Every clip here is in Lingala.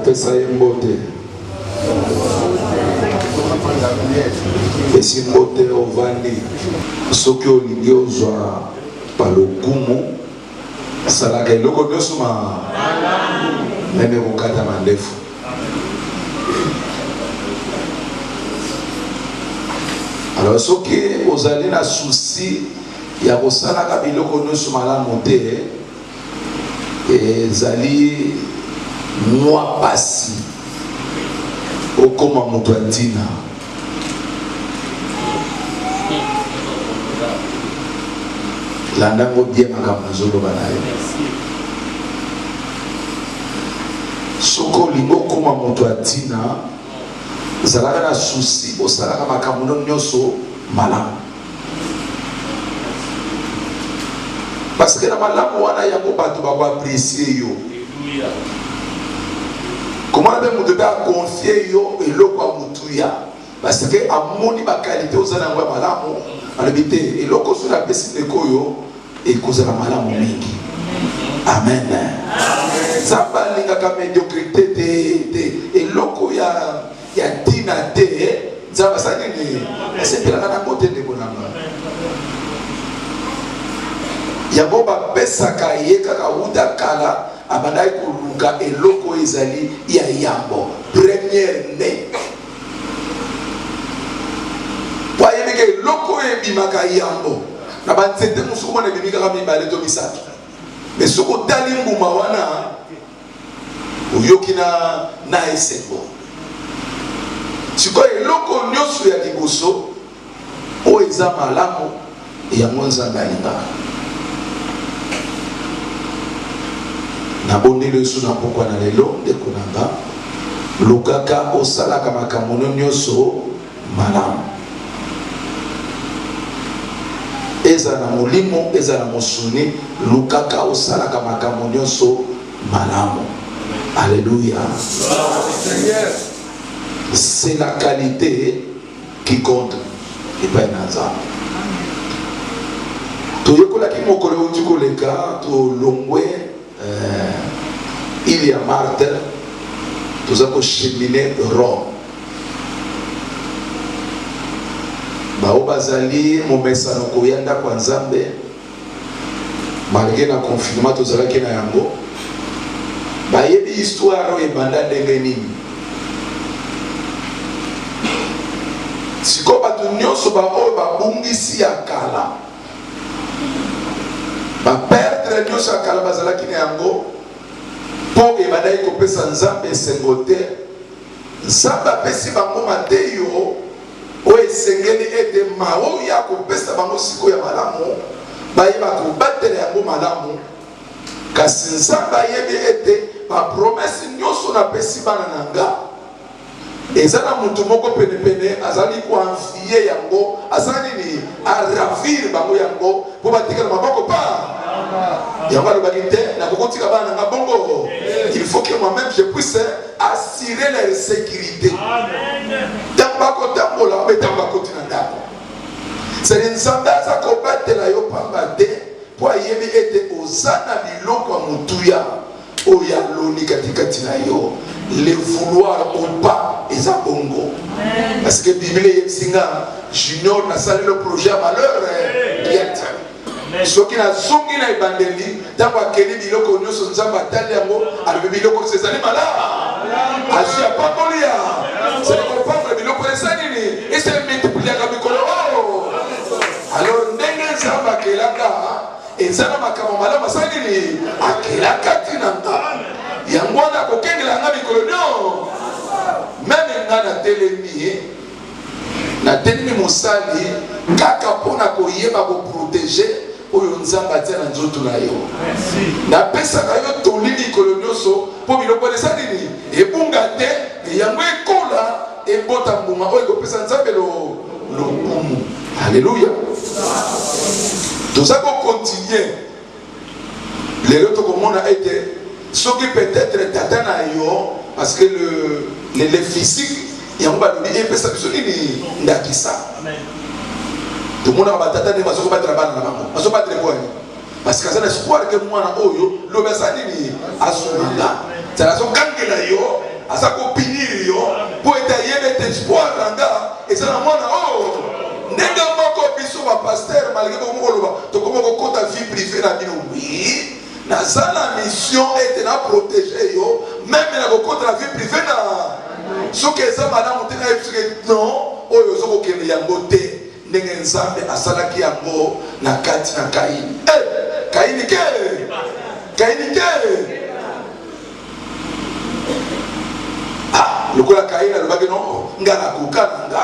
pesa yembote. Esi mbote ovandi. Soki olingi ozwa palokumu. Salaka iloko nyosuma. Meme kukata mandefu. Alors soki ozali na souci ya kosalaka biloko nyonso malamu te ezali mwa pasi okoma moto ya ntina. Landango bien makambo nazoloba na yo. Soki olingi okoma moto ya ntina zalaka na souci osalaka makambo nyonso malamu. Parce que na malamu wana yango bato bako apprécier yo. Comment on peut me confier yo eloko a mutuya parce que amoni ba qualité ozana ngwa malamu alibité eloko so na pesi ndeko yo ekozala malamu mingi. Amen. Zamba linga ka médiocrité te eloko ya tina te zamba sanini c'est pela na côté de bonanga. Yango ba pesa ka yeka ka uda kala abandai kuluka eloko ezali ya yambo première né kwa yebeke eloko ebimaka yambo na banzete musuku na bimika kama mibale to misato mais soko tali nguma wana uyoki na esengo siko eloko nyonso ya liboso o eza malamu ya monza ngalinga. Na bondelo yesu na pokwa na lelo ndeko nanga lukaka osalaka makambo nyonso malamu eza na molimo eza na mosuni lukaka osalaka makambo nyonso malamu. Alléluia. C'est la qualité qui compte et pas un hasard. Toyekolaki mokolo uti koleka to longwe il y a Marthe, nous avons cheminé Rome. Baobazali, mon message au Koyanda Kwanzambe, malgré la confinement, tous ceux qui n'ont pas bayebi histoire et banda dengeni. Si ko batu nyonso ba o ba bungisi ya kala. Ba perdre nyonso ya kala bazala ki n'yango. Pour que badai kopesa nzambe sengote nzamba pesi bango mateyo o esengeli ete mao ya kopesa bango siko ya malamu bayeba kobatela yango malamu kasi nzamba yebi ete ba promesse nyonso na pesi bana nanga ezala mutu moko pene azali koanfie yango azali ni aravir bango yango po batikala maboko pa yango alobaki te na kokotika bana nanga bongo. Il faut que moi-même je puisse assurer leur sécurité. Dans ma côté, mais dans ma côté, c'est une sandale à combattre la yo pambade pour y aider aux ana biloko à mutuya au ya loni katikati na yo les vouloir ou pas et ça bongo parce que Bible yebsinga junior na sali le projet malheur soki na zongi na ebandeli tango akeli biloko nyonso nzambe atali yango alobi biloko ezali malamu azwi apamboli ya c'est comprendre biloko ezali nini ese multipliaka mikolo oyo alors ndenge nzambe akelaka eza na makambo malamu asali nini akelaka tinanga yango wana akokengela nga mikolo nyo meme nga natelemi mosali kaka mpona koyeba koprotege oyo nzamba tia na nzoto na yo napesaka yo tolili likolo nyonso mpo biloko eza nini ebunga te yango ekola ebota mbuma oyo ekopesa nzambe lokumu. Alléluia. Toza kocontinue lelo tokomona ete soki peut-être tata na yo parce que le physique yango balobi epesa biso nini ndakisa. Tout le monde a battu des maçons battre la balle là-bas. Maçons battre les poings. Parce que c'est l'espoir que moi na oyo l'obesani ni asumanga. C'est la zone quand que la yo asa kopinir yo po etayebe espoir nanga ezana mwana oh ndenge moko biso ba pasteur malgré ko mokoloba to ko kota vie privée na bino oui na sana mission était na protéger yo même na ko kota la vie privée na soki eza malamu te na yebisike non oyo ozokokende yango te ndenge nzambe asalaki yango na kati na Kaini Kaini ke lokola Kaini alobaki non nga nakokana nga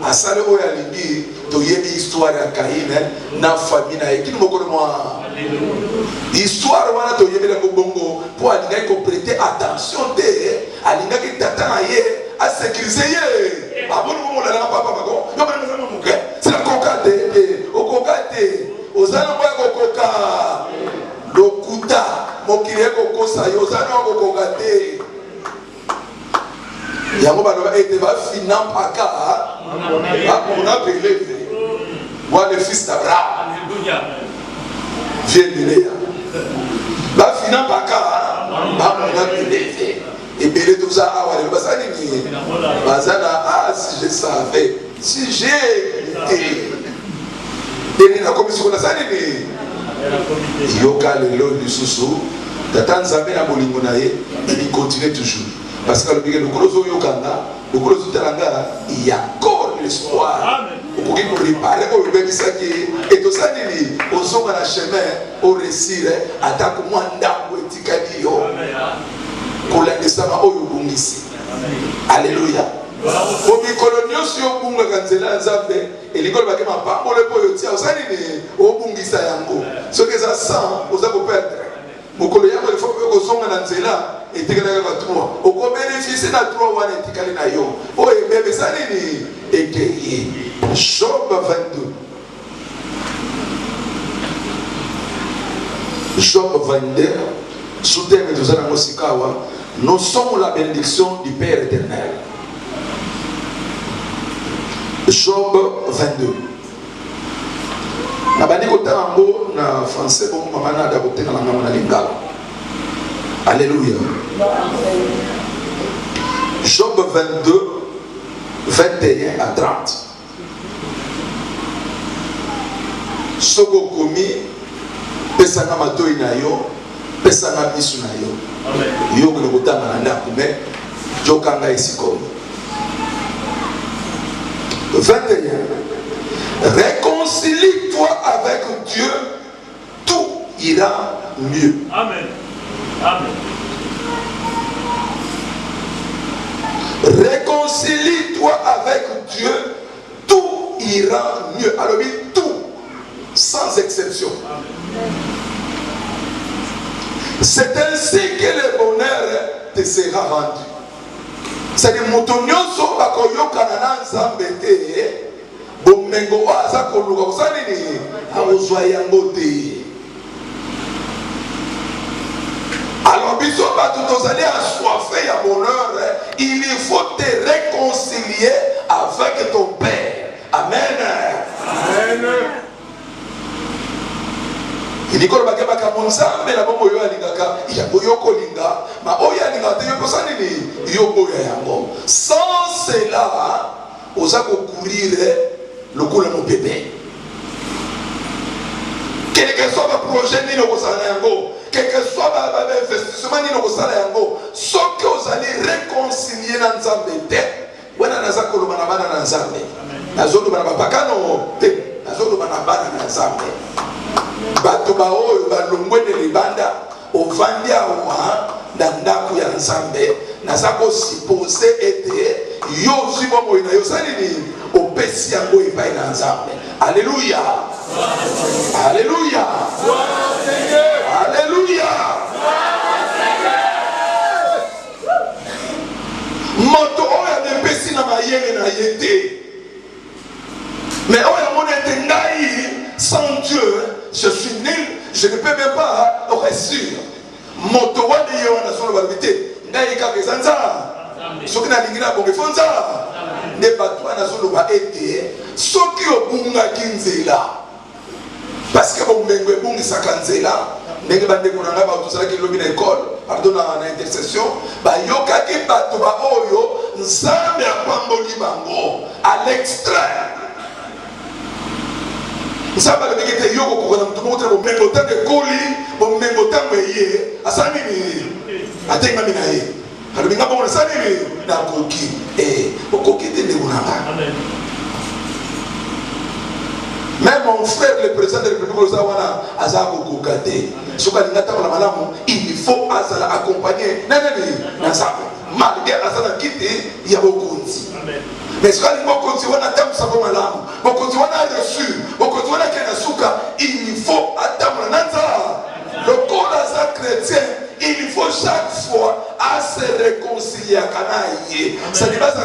asale oyo alingi toyebi histoire ya Kaini na famille na ye kini mokolo mwa histoire wana toyebi yango bongo po alingaki koprêter attention te alingaki tata na ye asécuriser ye aboni momolalanga papa bako yo bana mwana moke sila koka te okoka te ozana mwa kokoka lokuta mokili kokosa yo ozana kokoka te yango baloba ete bafina mpaka bakona peleve moi le fils d'Abraham viens de Léa bafina mpaka bakona peleve ebele toza awa lelo basali nini bazana si je savais si j'ai été deni na komisi kuna sali nini yoka lelo lisusu tata nzambe na bolingo na ye il continue toujours parce que le gros yokanga le gros talanga il y a encore l'espoir pour qu'il prépare au bebisaki et tout ça dit au son à la chemin au récit attaque moi ndambo etikadi yo kolandisama oyo bungisi alléluia au mikolonio si yo bunga kanzela nzambe elikolo bakema pambole po yo tia osali ni obungisa yango soki eza 100 oza ko perdre mokolo yango il faut que ozonga na nzela etekelaka ba 3 oko bénéficier na 3 wana etikali na yo oyo ebebe sali ni ekeye Job 22 Job 22 sous-thème de Zana Mosikawa nous sommes la bénédiction du Père éternel. Job 22 nabandi kotango na français bon mama na da kotenga na ngama na lingala alléluia Job 22 21 à 30 soko komi pesanga matoi na yo pesanga misu na yo amen yo ko kotanga na ndako me jokanga esiko 21 réconcilie-toi avec Dieu, tout ira mieux. Amen. Amen. Réconcilie-toi avec Dieu, tout ira mieux. Alors oui, tout, sans exception. Amen. C'est ainsi que le bonheur te sera rendu. C'est-à-dire, Moutonyoso bakoyokana nzambete. Bomengo aza koluka kosalini awozwa yango te. Alors biso bato tozali assoiffé ya bonheur, il faut te réconcilier avec ton Père. Amen. Amen. Ilikolo bakebaka monzambe na bombo yo alingaka ya boyo kolinga ma oya linga te yo kosalini yo boya yango. Sans cela oza ko courir le coup de mon bébé. Quel que soit le projet, ni le quel que soit l'investissement, ni le ce que vous allez réconcilier dans Nzambe, vous allez réconcilier dans Nzambe. Nazolo banabaka no te, nazolo banabana na Nzambe. Bato ba oyo ba longwene libanda, ovandia wa ndako ya Nzambe, nazako supposé ete yo zibo moyo na yo salini. Alléluia. Alléluia. Alléluia. Moto oya de pesi na mayele na yete. Mais oya monete ngai sans Dieu, je suis nul, je ne peux même pas réussir. Moto wadi yo na solo balbité. Ngai ka kezanza. Soki na lingina bonge fonza. Ne batwa na solo ba ete soki obunga kinzela parce que bomengo ebungi sakanzela ndenge bandekolanga bato tozalaki lobi na école pardon na intercession bayokaki bato baoyo nzambe apamboli bango à l'extrême. Nzambe alobiki te yo kokokana moto moko te bomengo ntango ekoli bomengo ntango eye asala nini atengami na ye alobi nga bongo nasala nini nakoki okoki te ndeko nanga. Même mon frère, le président de la République, il faut accompagner. Malgré Azana Kité, il y a beaucoup de choses. Mais ce qu'on a reçu, il faut attendre. Le corps d'Azan chrétien, il faut chaque fois à se réconcilier à Kanaïe. Ça dit pas ça,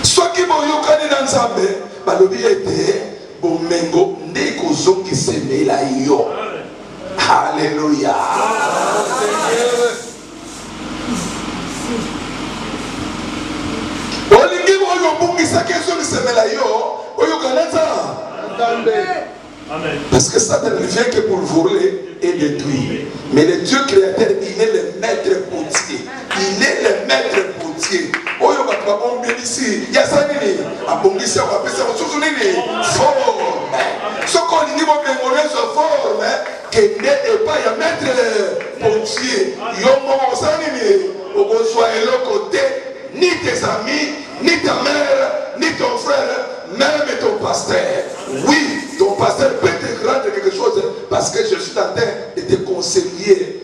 soki boyokani na nzambe balobi ete bomengo nde kozokisemela yo. Haleluya. olingi oyo obungisaki ezokisemela yo oyokana nzambe. Parce que Satan ne vient que pour voler et détruire. Mais le Dieu créateur, il est le maître potier. Il est le maître potier. Oyo bakabon bénissi. Il y a ça nini. Abongisi akapesa mususu nini. Forme. Ce qu'on dit bon bémolé se forme. Kende et pas ya maître potier. Yomo ça nini. Ogo soit le côté ni tes amis, ni ta mère, ni ton frère, même ton pasteur. Oui, ton pasteur peut te rendre quelque chose parce que je suis en train de te conseiller.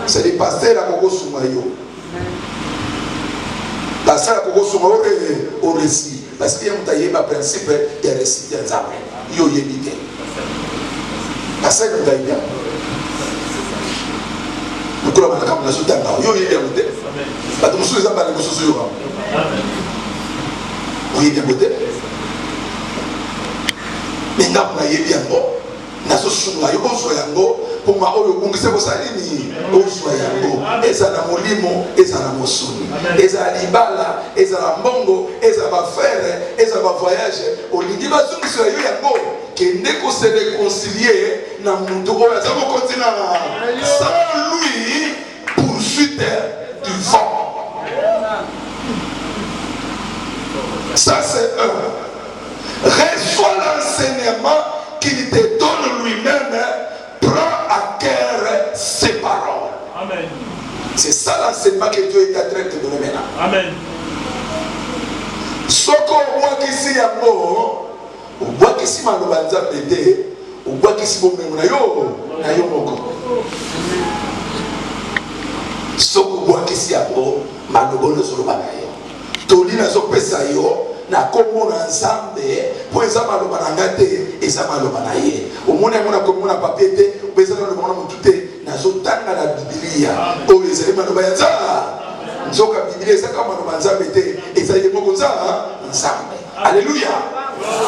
C'est les pasteurs à Koko Soumayo. Pasteur à Koko Soumayo au récit. Parce qu'il y a un principe de récit de Nzambe. Yo yébite. Pasteur Nzambe. Nous croyons que nous sommes dans yo yébite. Parce que nous sommes dans les choses. Oui, bien côté. Mais nous avons bien bon. Nous sommes yango pour ma oyo bungise ko salini oswa yango ezala molimo ezala mosuni ezala libala ezala mbongo ezala ba frère ezala ba voyage olingi bazungisa yo yango kende ko se réconcilier na mutu oyo azako continent sans lui poursuite du vent. Ça c'est un. Reçois l'enseignement qu'il te donne lui-même, prends à cœur ses paroles. Amen. C'est ça l'enseignement que Dieu est en train de te donner maintenant. Amen. Soko wakisi yango, wakisi malobanza bete, wakisi bomengo na yo moko. Soko wakisi yango, malobono soloba na yo. Toli na zo pesa yo. Na kombo na nzambe po eza maloba na ngate eza maloba na ye omona yango na kombo na papier te beza na loba na mutu te nazotanga na Biblia oyo ezali maloba ya nzoka Biblia eza kama maloba nzambe te eza ye moko nzambe. Alléluia.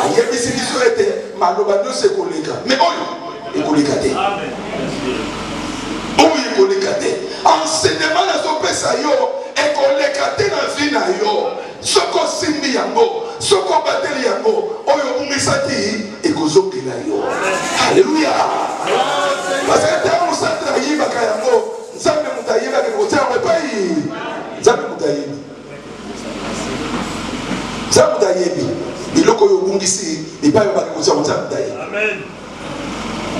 Ayebisi biso ete maloba nyonso ekoleka mais oyo ekoleka te. Oyo ekoleka te. Enseignement nazopesa yo ekoleka te na vie na yo. Soko simbi yango, soko bateli yango, oyo bungisati ekozokela yo. Alléluia. Parce que tant que ça travaille baka yango, nzambe mutayiba ke kotia repai. Nzambe mutayibi. Nzambe mutayibi. Biloko yo bungisi, ipa yo baka kotia nzambe mutayibi. Amen.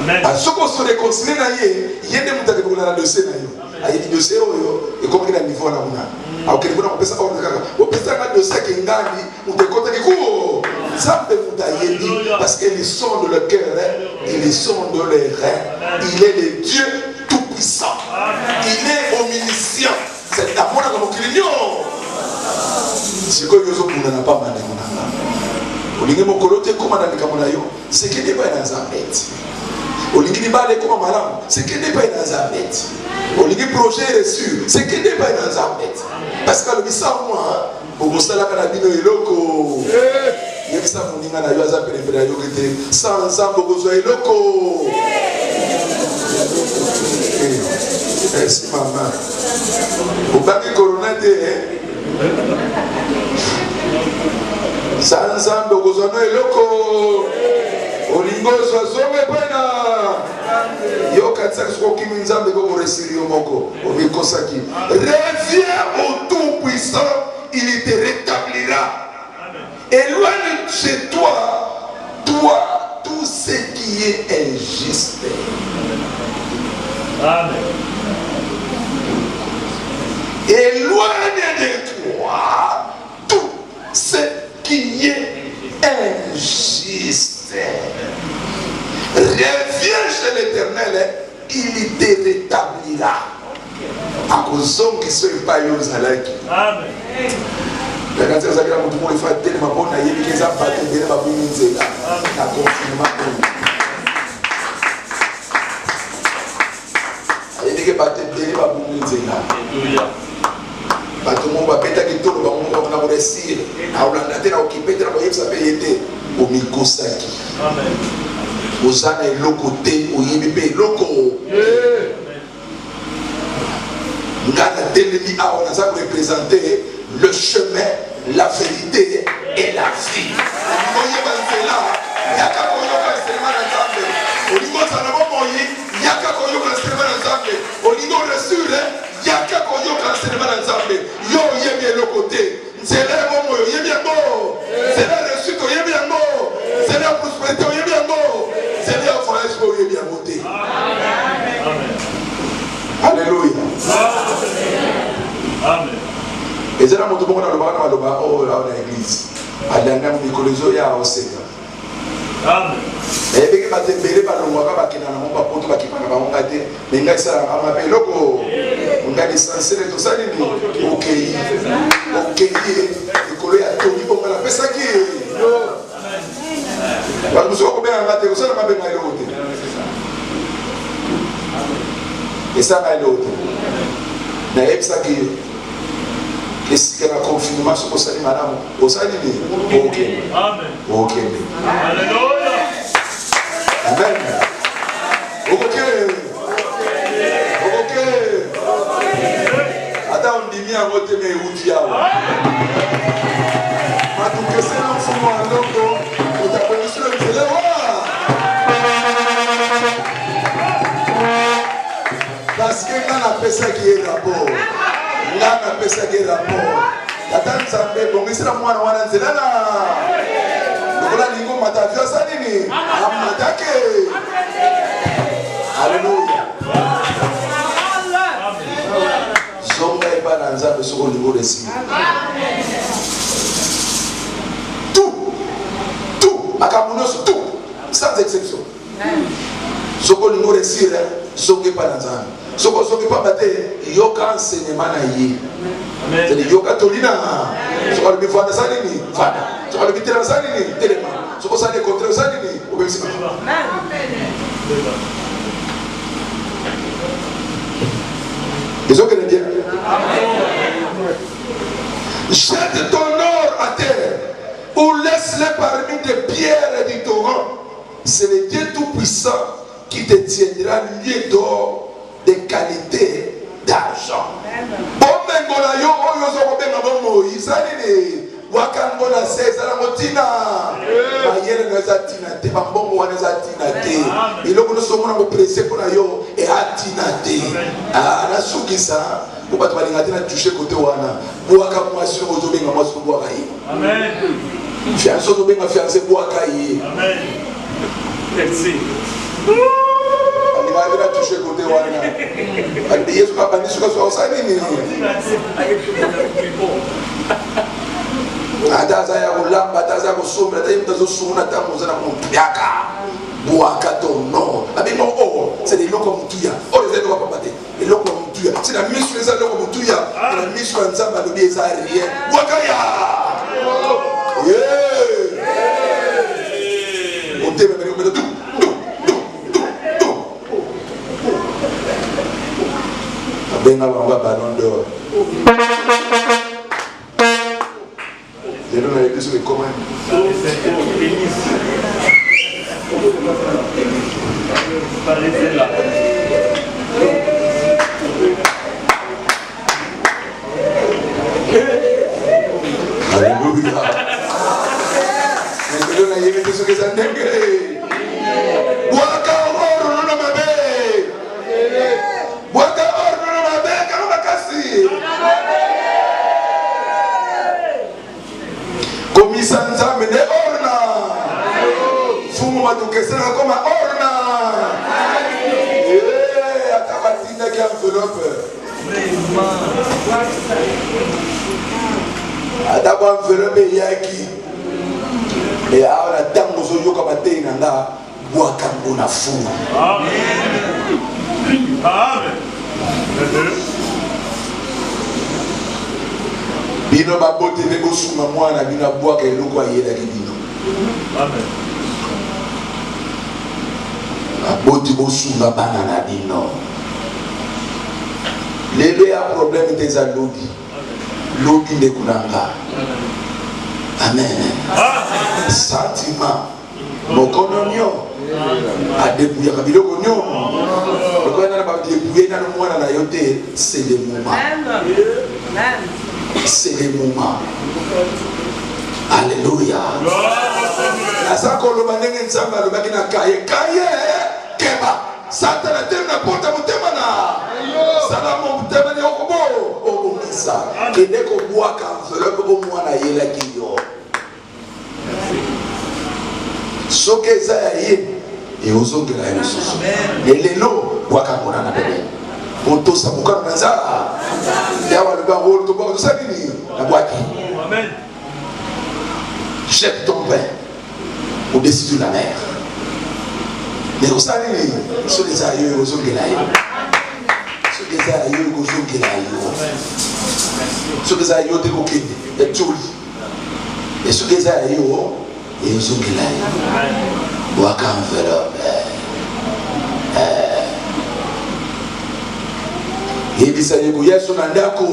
Amen. Soko se réconcilier na ye, yende mutake kola na dossier na yo. Ayebi dossier oyo ekomaki na niveau na muna. Aukeni kuna mpesa ordre kaka. Opesa ka dossier ke ngani, mutekota ki kuo. Nzambe mutayebi parce que ils sont de le cœur, ils sont de les reins. Il est le Dieu tout puissant. Il est omniscient. C'est la mona comme clignot. C'est quoi yozo kuna na pas mane mona. Olingi mokolote koma na likamona yo. C'est que n'est pas dans Nzambe. Olingi bale koma malamu. C'est que n'est pas dans Nzambe. Olingi projet reçu. C'est que n'est pas dans Nzambe. Parce que le bisa moi, au mostala kana bino eloko. Yebisa muninga na yo aza pere yo kete sans Nzambe bozo eloko. Merci maman. Au baki corona te. Sanzambe kozano eloko. Olingozo azonge pena. Yo katsa soki minzambe ko resiri moko. Obikosaki. Reviens au Tout-Puissant, il te rétablira. Éloigne chez toi, tout ce qui est injuste. Amen. Éloigne de toi tout ce qui est injuste. Reviens chez l'Éternel, il te rétablira. À cause qui se paye aux alaki. Amen. La cancer ça vient tout le monde fait tellement bon na yebi que ça pas te bien ba buni nzela. Na confinement. Yebi que pas te bien ba buni nzela. Alléluia. Ba tout le monde va péter que tout le monde va na réussir. Na olanda te na occuper te na yebi ça paye te au mikosaki. Amen. Ozana eloko te o yebi pe eloko. Ngana telemi a on a ça représenter le chemin, la vérité et la vie. Alléluia. Amen. Et c'est là que nous avons l'église. Alanga mikolozo ya oseka. Amen. Et bien que batembele ba longwa ba kina na mba poto ba kipana ba ngate, menga sala ama pe loko. Ngani sansele to sali ni okei. Okei ikolo ya to ni bonga la pesa ki. Amen. Ba muso ko be ngate ko sala mabe ngai lote. Et ça va l'autre. Na epsa ki et si il y a un confinement, c'est pour ça que madame, au salut, ok. Amen. Ok. Alléluia. Amen. Ok. Ok. Attends, on dit bien, on dit bien, on dit bien. Ma tout que c'est un fou, un logo, on t'a connu sur le téléphone. Parce que là, on appelle ça qui est rapport. Là, on appelle ça qui est rapport. Tata Nzambe, bon, ici, la moine, on a dit là. Donc là, l'ingo matavio, ça nini. Amatake. Alléluia. Zonga et pas dans Nzambe sur le niveau de si. Tout. Makamunos, tout. Sans exception. Soko lingo resire, soko pas dans Nzambe. Soko pas batté, yoka enseignement na yi. C'est yoka tolina. Soko le bifanda sanini, fada. Soko le bitira sanini, telema. Soko ça les contre sanini, obéissez. Ils ont que le dire. Jette ton or à terre ou laisse-le parmi des pierres et du torrent. C'est le Dieu Tout-Puissant qui te tiendra lié d'or de qualité d'argent. Bon, mengola yo oyo zo benga bon Moïse ali wakangola César motina bayele na zatina te bambongo wana zatina te iloko no somo na presse pour yo et atina te na sukisa ko batwa linga tina toucher côté wana boaka mwasi no zo benga mwasi boaka yi amen fiancé zo benga fiancé boaka yi amen merci. Il va toucher côté wana. Il y a ce qu'on a dit sur le salini. Adaza ya ulamba, adaza ya kusoma, adaza ya kusoma, adaza ya kusoma, boaka ton nom. Abimo oh, c'est des locaux mutuya. Oh les locaux pas battre. Les locaux mutuya. C'est la mise sur les locaux mutuya. La mise sur un zamba de biais arrière. Boaka ya. Yeah. On t'aime mais on met tout. Benga banga ballon d'or. Je donne l'église le commun. Alléluia. soki eza ndenge bwaka oro na mabe bwaka oro na mabe kano makasi komisa nzambe nde orna fumu matukesenaka koma orna ata batindaki enveloppe ata bo enveloppe eyaki awa na ntango ozoyoka batei na nga bwaka ngo na fumu bino babote nde bosunga mwana bino abwaka eloko ayelaki bino baboti bosunga bana na bino lelo ya problème te eza lobi lobi nde kunanga amen sentiment mokono nio adebuyaka biloko nio okoyana na badebuye nano mwana na yo te c'est le moment c'est le moment alléluia aza koloba ndenge nzambe alobaki na kaye keba satana te na pota motema na sala motema ni okobo obongisa kende kobwaka enveloppe bo mwana ayelaki yo soki eza ya ye eozongela ye lisusu elelo bwaka ngona na bebe otosa mokano na nzala yawa alobango tobwaka tosala nini na bwaki jette ton pain au-dessus de la mer mais osala nini soki eza ya yo eozongela ye soki eza ya yo ekozongela yo soki eza ya yo te kokende etuli e soki eza ya yo eozongela ye bwaka enveloppe yebisa ye koya so na ndako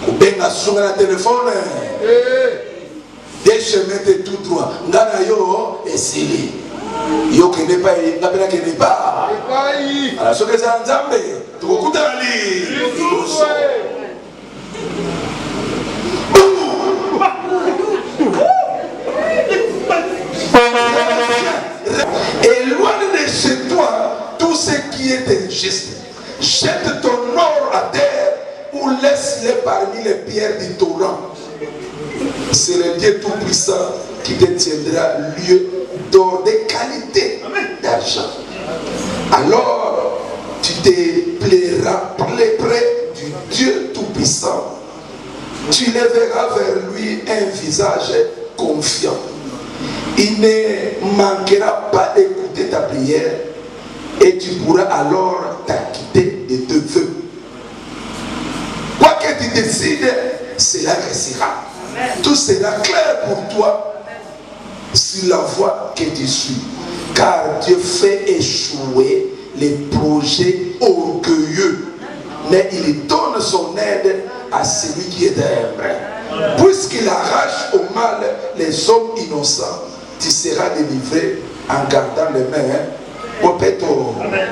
kobenga songa na telefone des chemins te tout droit nga na yo esili yo kende pa nga mpe nakende pa ala soki eza ya nzambe tokokutana liboso éloigne de chez toi tout ce qui est injuste. Jette ton or à terre ou laisse-les parmi les pierres du torrent. C'est le Dieu Tout-Puissant qui te tiendra lieu d'or de qualité d'argent. Alors tu te plairas près du Dieu Tout-Puissant. Tu lèveras vers lui un visage confiant. Il ne manquera pas d'écouter ta prière et tu pourras alors t'acquitter de tes vœux. Quoi que tu décides, cela réussira. Tout sera clair pour toi sur la voie que tu suis. Car Dieu fait échouer les projets orgueilleux, mais il donne son aide à celui qui est humble. Puisqu'il arrache au mal les hommes innocents, tu seras délivré en gardant les mains au pétro. Amen.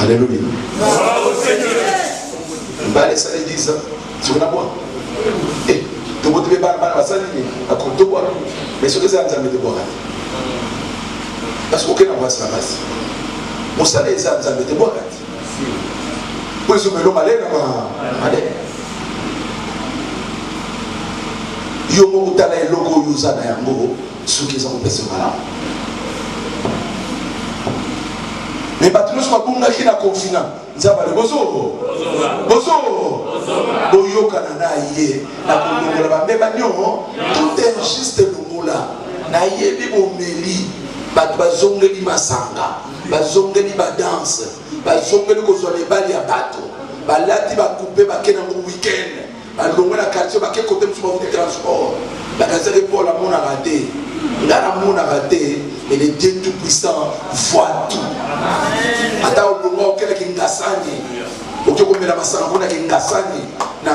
Alléluia. Bravo Seigneur. Mbale ça dit ça. Tu veux la boire? Eh, tu veux te faire mal à ça ni à compte boire. Mais ce que c'est en train de boire. Parce qu'aucun n'a pas ça base. Mon salaire est en train de boire. Pour ce que l'homme allait là-bas. Allez. Yo mo utala eloko yuza na yango soki eza kopesa malamu. Mais bato nyonso babungaki na confinement nzambe ale bozo boyokana na ye na kolongola bambeba nio tout injuste longola nayebi bomeli bato bazongeli masanga bazongeli badanse bazongeli kozwa mibali ya bato balati bakupe bake nango weekend balongwe na quartier bake kote mosu bavuti transport bakazaki mpo lamonaka te Ngana mona raté, mais le Dieu tout-puissant voit tout. Ata obongo kele kingasani. Okoko mela masango na kingasani. Na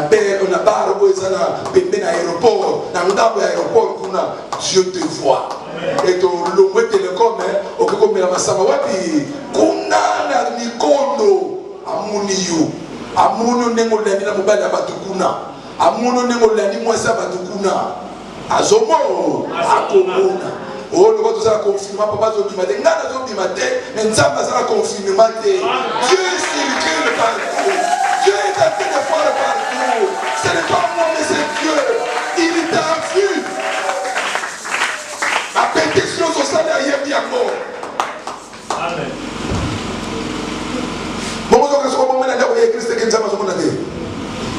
bar boza na pembe na aéroport, na ngambo ya aéroport kuna Dieu te voit. Et to longwe telecom okoko mela masango wapi kuna na mikondo amuni yo. Amuno nengo lani na mobali abatukuna. Amuno nengo lani mwasa abatukuna. Azomo akomona. Oh, le vote ça confirme papa zo bimate. Ngana zo bimate, nzamba ça confirme mate. Dieu circule partout. Dieu est en train de faire partout. Ce n'est pas moi mais c'est Dieu. Il t'a vu. La pétition sociale est bien mort. Amen. Bon, donc ce moment là où il y a Christ qui nzamba zo monate.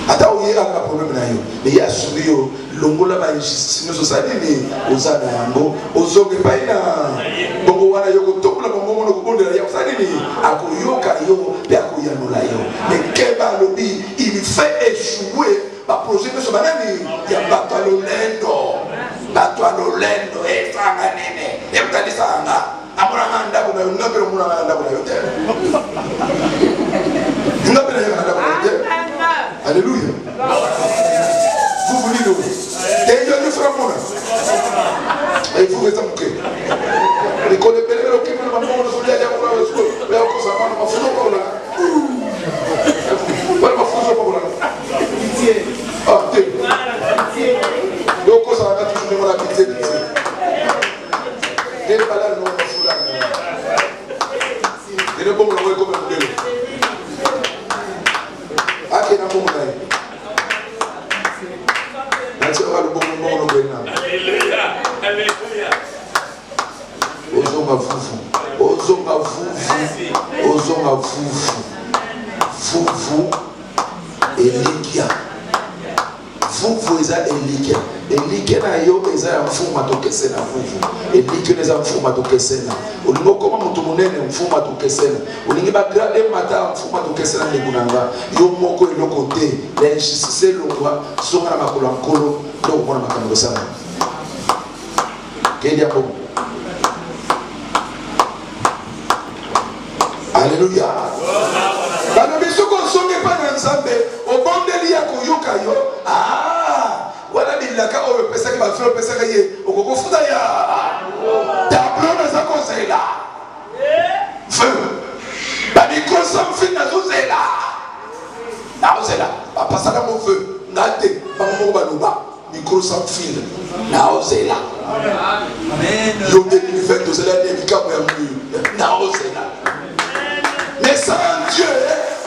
Ata où il y a un problème là yo. Mais il y a surio longola ba injustice nous socialini ozana yango ozoke paina bongo wana yoko tokola bongo no kubondela ya socialini akoyoka yo pe akoyanula yo mais keba lobi il fait échouer ba projet de sobanani ya batalolendo e fanga nene e mtalisa anga amuna ndabo na ngapela muna ndabo na yote ngapela ya ndabo na yote alléluia vous voulez nous et il y a une femme et vous êtes en train les collègues le qui me demandent de voler aller à la school mais encore ça va pas faire pour là pas faire pour là ah t'es donc ça va toujours me la pitié des balades non foula et le bon le comme un modèle ah qui n'a pas modèle. Alléluia, alléluia. Ozonga fufu, Elikia. Fufu eza Elikia. Elikia na yo eza ya mfuma tokesena fufu. Elikia eza mfuma tokesena. Olingo koma mutu munene mfuma tokesena. Olingi ba grade mata mfuma tokesena ndekunanga. Yo moko eloko te. La injustice longwa songa na makolo nkolo ndo kona makambo sana. Kedi hapo. Alléluia. Bana bisoko songe pa na nzambe obondeli ya koyoka yo. Ah, wana bilaka o pesa ki ba fero pesa ka ye okoko fuda ya. Tablo na zako zela. Feu. Ba micro sans fin na zela. Na zela. Ba pasala mo feu. Ngate ba mo ba luba. Micro sans fil. Na zela. Amen. Yo de l'univers de zela ni bikamu ya mu. Na zela. Mais sans Dieu,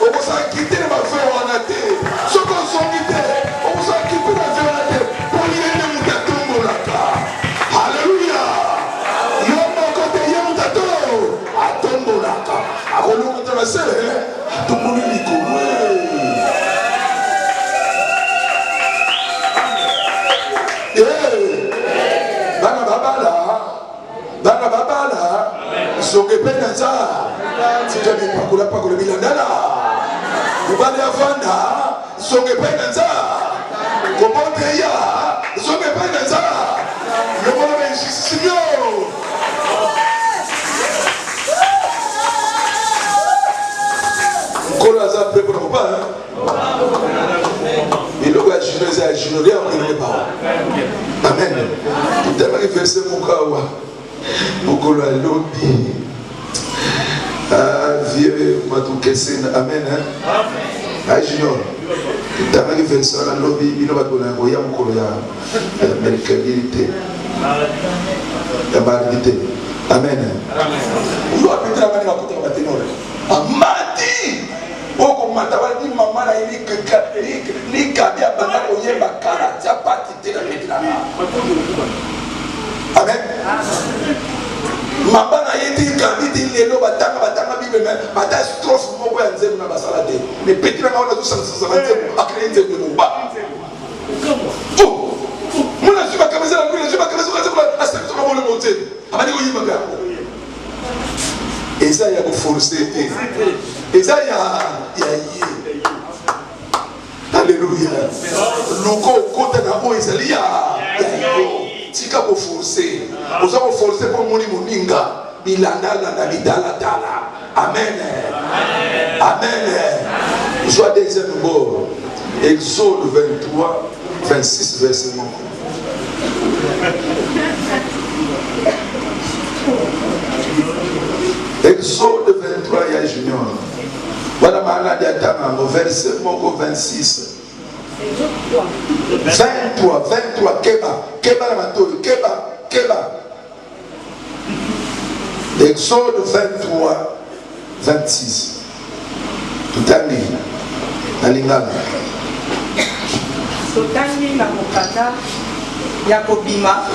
on va quitter ma feu en athée. Ce qu'on s'en quitte, on va quitter ma feu en athée. Pour y aller, nous t'attendons là. Alléluia. Yom côté yom t'attendons. Attendons là. À quoi nous on se attendons les Bana babala, soke penanza. Si tu as dit pakula pakula bilandala, ubali avanda, soke penanza. Komote ya, soke penanza. Le monde est ici, Kola za prêt pour le repas, il doit jurer en les paroles. Amen. Tout à l'heure, verset Mukawa. Mukolo alobi. Ah, vieux Matukesena. Amen. Ah, junior. Tout à l'heure, verset alobi. Il va donner un voyage Mukolo ya mercabilité. La validité. Amen. Vous avez peut-être la manière de faire la ténor. Amati. Oko matawali mama na ili ni kabia bana oyeba kala japati tena metna. Amen. Mama na yeti kabiti lelo batanga bible bata strophe moko ya nzembo na basala te. Ne petila na ona to sansa nzembo akre nzembo no ba. Oh. Muna suba kameza na ngula suba kameza kwa asema to kabole mote. Abani ko yima ka. Eza ya ko forcer te. Eza ya ye. Alléluia. Loko kota na mo ezalia. tika ko forcer oza ko forcer pour moni moninga bilanda landa bidala dala amen amen soit deuxième mot Exode 23 26 verset 1 Exode 23 ya junior voilà malade ya tama verset 26 23 keba la matoi keba Exode 23 26 tutangi nalingana totangi na mokanda ya kobima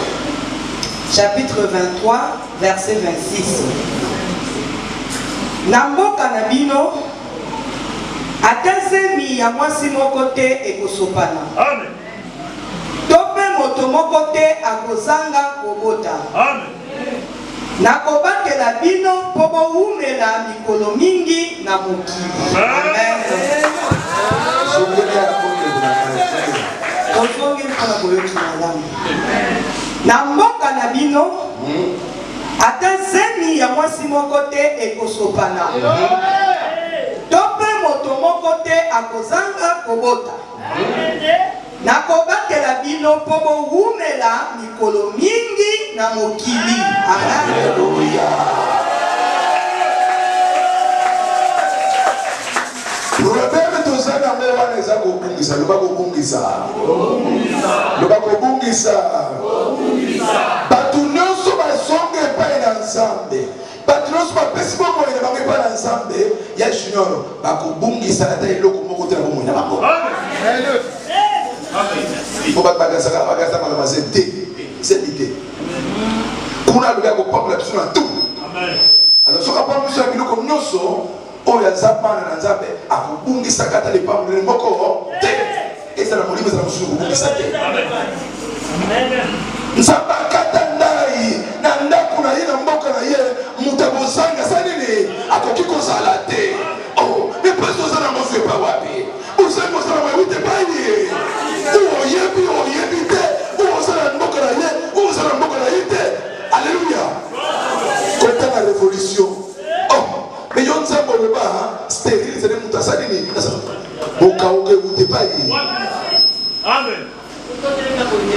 chapitre 23 verset 26 na mboka na bino ata zemi ya mwasi moko te ekosopana to mpe moto moko te akozanga kobota nakobatela bino mpo bowumela mikolo mingi na mokili amen ozongi mpona koyoki malamu na mboka na bino ata zemi ya mwasi moko te ekosopana to mpe moto moko te akozanga kobota nakobatela bino mpo bowumela mikolo mingi na mokili Alléluia. Problème tozana mbeba neza kobungisa loba kobungisa loba kobungisa bato nyonso bazonga epai na nzambe bato nyonso bapesi bomoi na bango epai na nzambe ya junior bakobungisa ata eloko moko te na bomoi na bango po bato bagasa makambo zete zebite kuna alobi akopambola biso na tu alors soki apambolisa ya biloko nyonso oyo aza bana na nzambe akobungisaka ata lepambolele moko te ezala molimo ezala mosusu kobungisa te nzambe akata ndai na ndako na ye na mboka na ye moto akozanga sa nini akoki kozala te me mpasi oza na mosu epa wapi osengi ozala mayebi te pai oyebi te ozala na mboka na ye ozala na mboka na ye te alleluya kota na révolution me yo nzambe oloba stérile zele moto asali nini bokauka ewute pai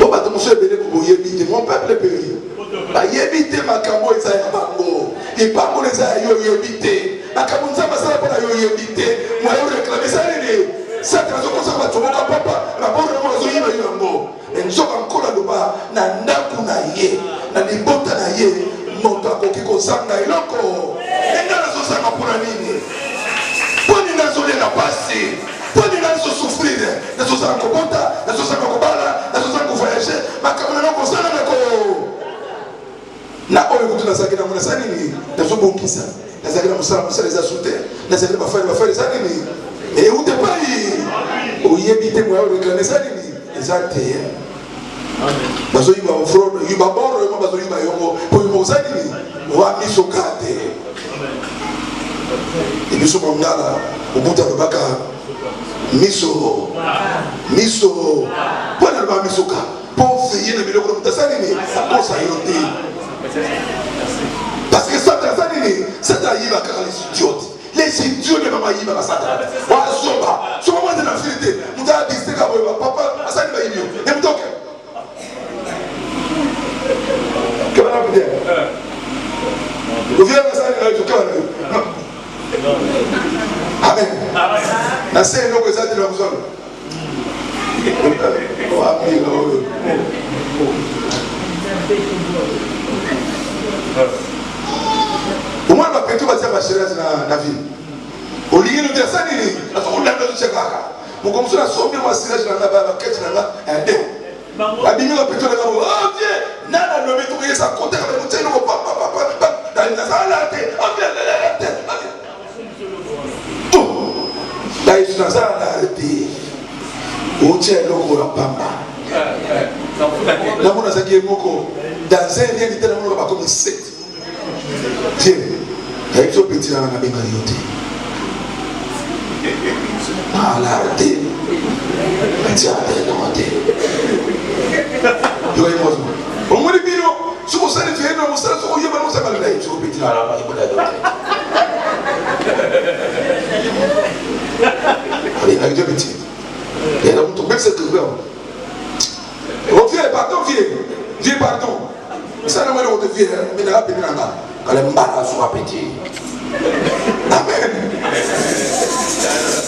po bato mosusu ebele boyebi te mon peuple péri bayebi te makambo eza ya bango lipango eza ya yo oyebi te makambo nzambe asala mpona yo oyebi te moyo reklame eza nini satana azokosaka bato moko papa raporo yango azoyiba yo yango nzoka nkolo aloba na ndako na ye na libota na ye moto akoki kozanga eloko enga nazozanga mpona nini mpo nini nazolia na pasi mpo nini nazosouffrir nazozanga kobota nazozanga kobala nazozanga kovoyage makambo nano kozanga nako na oyo kutu nazalaki nango naza nini nazobongisa nazalaki na mosala eza su te nazalaki na bafale eza nini eute pai oyebi te moya oreklame eza nini eza te bazoyiba ofrode yiba boro yoma bazoyiba yongo po yima oza nini wa misoka te ebiso mongala obuta alobaka miso mpo na aloba misoka mpo veye na biloko na moto aza nini akosa yo te parce que Satan aza nini Satan ayiba kaka les idiotes les idiots ne bama yiba Satan wazoba somo mwanze na filite moto adisteka boyeba papa asani bayibi yo ne motoke kama na kudia uvia asani na tukawa na amen na sasa ndio kwa zati na mzalo wapi leo umwana bapetu batia basherezi na ville olingino de ça nini atakunda ndo chekaka mukomso na sombi mwa siraje na baba keti na ande abimi bapetu na ngabo oh dieu nana no betu yesa kota kama muteno ko papa dali na sala te te tu dai na sala te oche loko la pamba na mona zakie moko dans un rien était na mona ba comme 7 tiens avec ce petit là na benga yote ala te petit à te yo y mozo on mo bino su ko sale fiye no mo sale so ko yeba no sa kala dai so petit la ba ko da do allez avec petit et là on tombe avec cette grave on vient pardon viens pardon ça ne me le de viens mais là petit nanga kala mbala so petit amen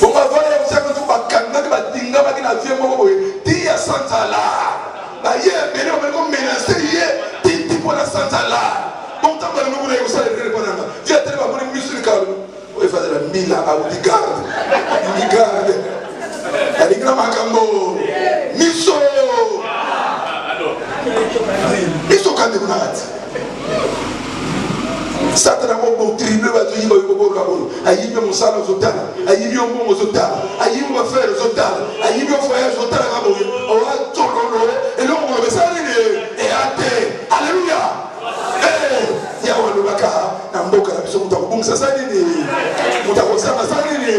bon va voir on sait que tout ba kanga ba dinga ba kina vie mo boye ti ya santala ba ye mais on comme menacer ye ti pour la santala bon tant que nous voulons ça le répondre viens te va pour musique calme on va faire la mila à Udigarde alinga makambo miso miso kande kunati satana mo triple ba tuyi ba ko kabolo ayibe musala zotala ayibe ombongo zotala ayibe ba faire zotala ayibe foyer zotala kabolo o wa tololo elongo lo besali ni e ate haleluya ya walo baka na mboka na biso mutakubungisa sani ni mutakosama sani ni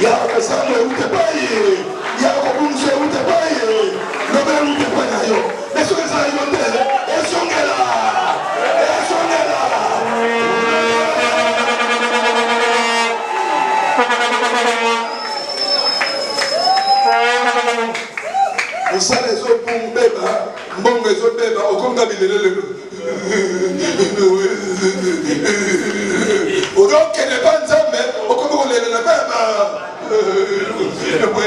ya kasama ute baye ya kubungisa ute baye no be ute bana yo eso que sale yo te eso ngela usale zo bumbeba mbongo zo beba okonga bilelele odoke ne banzambe okonga kolelela beba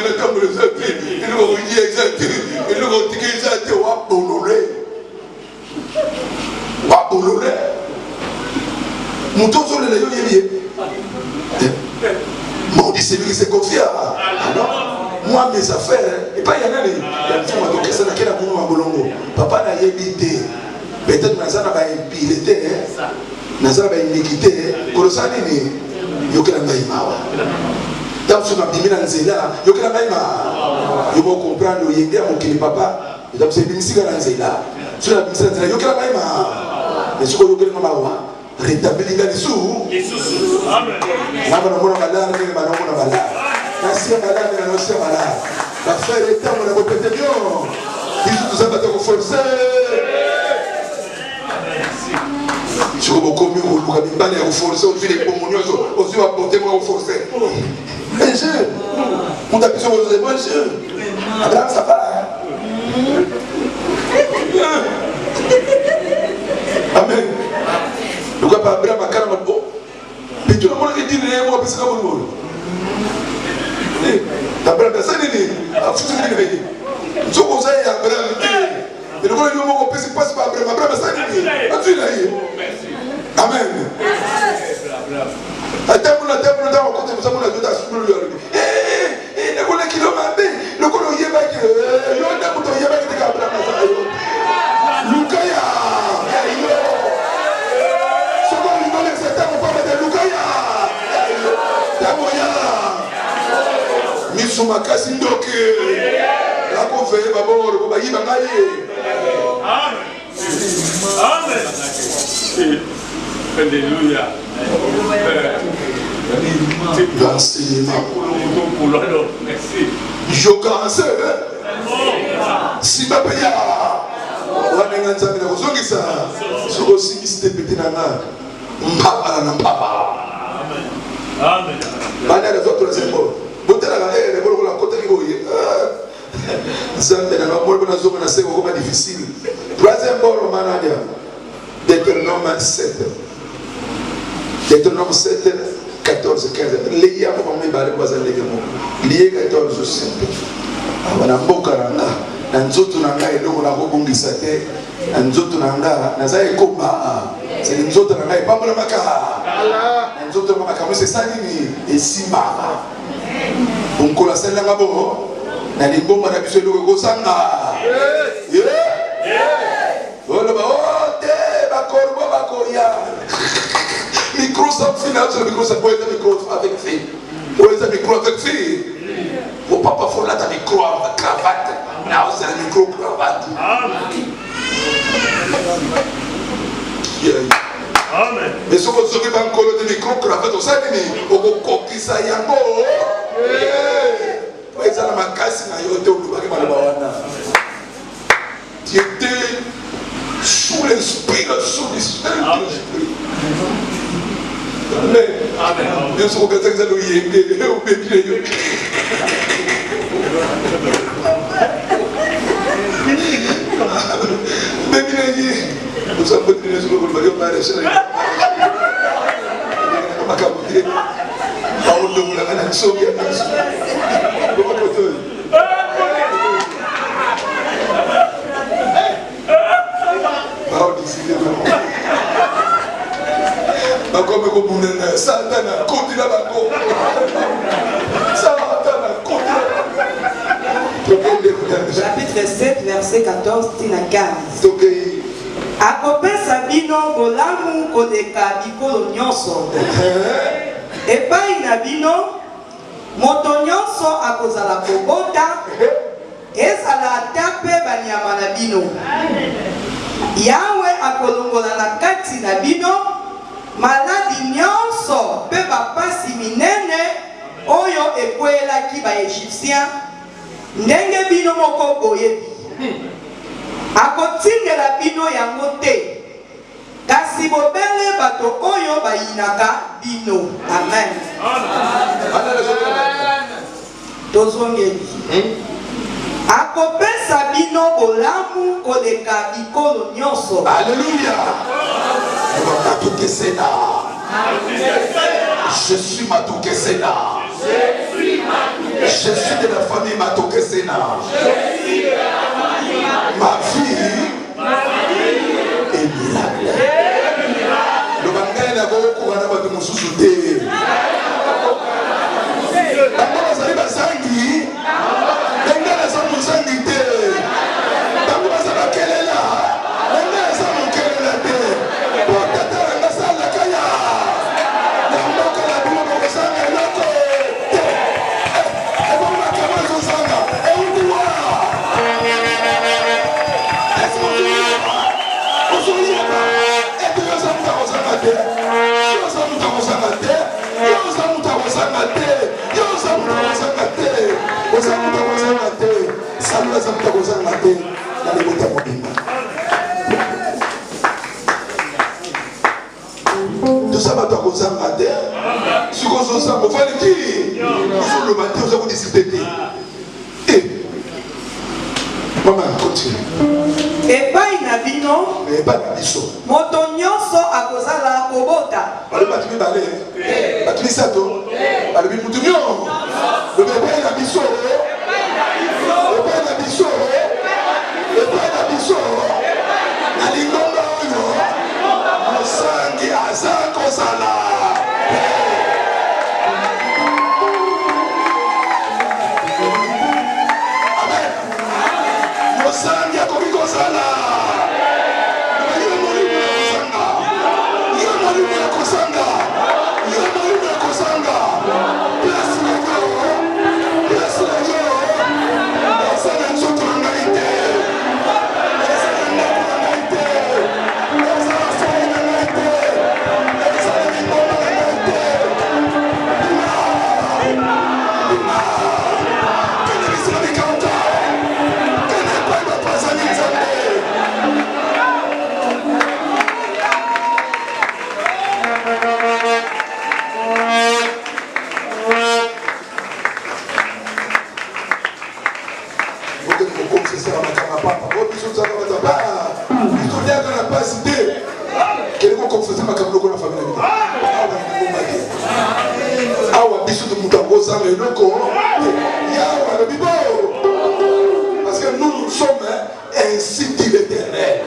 le kambo le zati le oyi exact le otiki exact wa bolole mutozo le yo yebie mon dit c'est lui qui s'est confié alors moi mes affaires et pas y en a les enfants donc ça n'a qu'à boulot à bolongo papa n'a yébité peut-être nazana ba impilité nazana ba iniquité kolosani ni yokela ngaimawa dans ce mabimina nzela yokela ngaima yo mo comprendre yende amokili papa donc c'est bimisiga nzela sur la bimisiga nzela yokela ngaima mais ce ko yokela ngamawa rétablir les sous amen naba na mona balala ni ba na mona balala nasia balala na nasia balala la frère est temps on a répété bien ils tout ça va te forcer je vais commis au lugar de balé au forcer au fil des communioso aux yeux apporter moi au forcer mais je on t'a besoin de moi je Abraham ça va amen donc Abraham a carrément bon mais tout le monde qui dit moi parce que bon Abraham ça n'est pas foutu de venir je conseille Abraham et le monde lui mot peut se passer par Abraham ça n'est pas tu là amen atable dans côté nous avons la doute à sur lui le collègue qui le m'a le collègue yeba qui yo na muto yeba qui Abraham ça Lukaya Makasi ndoke la ko fe baboro ko bayiba ngai amen alléluia l'enseignement je commence si bapaya wana nganza mina kuzongisa soko singiste petinana mpapa na mpapa amen bana les autres symboles botela la le bolo la côté qui boye zambe na bolo na zoma na seko comme difficile troisième bolo manadia Deutéronome 7 Deutéronome 7 14 15 les ya ko me bale kwa zaleke mo lié 14 simple abana mboka nanga na nzoto nanga eloko na kobongisa te na nzoto nanga naza ekoba c'est nzoto nanga epambola maka na nzoto nanga kama c'est ça nini esimba onkola selanga bo na limbomba na biso eloko ekosanga oloba ote bakorbo bakoya micro sans finale sur le micro ça peut être micro avec fille peut être micro avec fille faut pas faut là ta micro avec cravate là c'est le micro cravate amen mais ce que vous avez encore de micro cravate au sein de okokisa yango eza na makasi na yo te olobaki maloba wana Tu étais sous l'inspiration du Saint-Esprit. Amen. Amen. Bien sûr, on peut dire que ça doit y aider. Nous sommes venus sur le Mario Maréchal. Parole de vous la reine Sophie. Parole d'ici de vous. Comme vous n'avez Satan continue à la cour. Satan continue. Chapitre 7, verset 14, tina 15. Akopesa bino bolamu koleka bikolo nyonso. Epai na bino moto nyonso akozala kobota ezala ata mpe banyama na bino. Yawe akolongola na kati na bino maladi nyonso mpe bapasi minene oyo ekwelaki baegyptien ndenge bino moko boyebi. Akotindela bino yango te kasi bobele bato oyo bayinaka bino. Amen. Tozongeli. Akopesa bino bolamu koleka bikolo nyonso. Alléluia. Je suis Matouké Sénat. Je suis de la famille Matouké Sénat. Ma vie est miracle. Le bangay n'a pas beaucoup de monde qui m'a soutenu. Tout ça va t'accompagner à terre. Ce qu'on s'en sent, on va le dire. Le matin, vous avez discuté. Maman, continue. Epai na bino Epai na biso moto nyonso akozala kobota. Ale batumi bale batumi sato ale bi mutu nyonso epai na biso epai na biso epai na biso na lingomba oyo mosangi aza kozala. Mosangi akoki kozala. Parce que nous sommes ainsi dit l'Éternel.